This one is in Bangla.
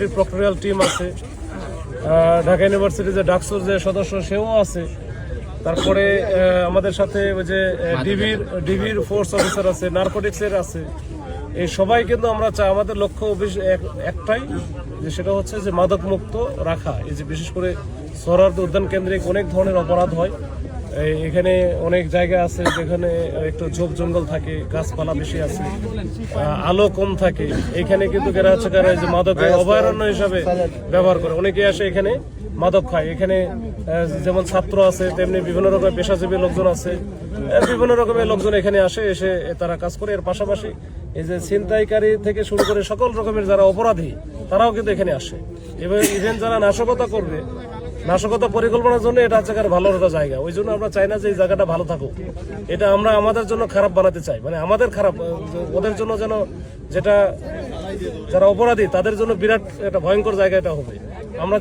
ইউনিভার্সিটির প্রক্টোরিয়াল টিম আছে, ঢাকা ইউনিভার্সিটির যে ডাকসুর যে সদস্য সেও আছে, তারপরে আমাদের সাথে ওই যে ডিবির ফোর্স অফিসার আছে, নার্কোটিক্সের আছে। এই সবাই কিন্তু আমরা চাই, আমাদের লক্ষ্য একটাই, যে সেটা হচ্ছে যে মাদক মুক্ত রাখা। এই যে বিশেষ করে সোহরাওয়ার্দী উদ্যান কেন্দ্রিক অনেক ধরনের অপরাধ হয়। এখানে অনেক জায়গা আছে যেখানে একটু ঝোপ জঙ্গল থাকে, গাছপালা বেশি আছে, আলো কম থাকে। এখানে কিন্তু এরা হচ্ছে যে মাদক অভয়ারণ্য হিসাবে ব্যবহার করে। অনেকে আসে এখানে মাদক খায়। এখানে যেমন ছাত্র আছে, তেমনি বিভিন্ন রকমের পেশাজীবী লোকজন আছে, বিভিন্ন রকমের লোকজন এখানে আসে, এসে তারা কাজ করে। এর পাশাপাশি এই যে ছিনতাইকারী থেকে শুরু করে সকল রকমের যারা অপরাধী তারাও কিন্তু এখানে আসে। এবং ইভেন যারা নাশকতা করবে, নাশকতা পরিকল্পনার জন্য এটা হচ্ছে ভালো একটা জায়গা। ওই জন্য আমরা চাই না যে এই জায়গাটা ভালো থাকুক, এটা আমরা আমাদের জন্য খারাপ বানাতে চাই, মানে আমাদের খারাপ, ওদের জন্য যেন, যেটা যারা অপরাধী তাদের জন্য বিরাট একটা ভয়ঙ্কর জায়গা এটা হবে।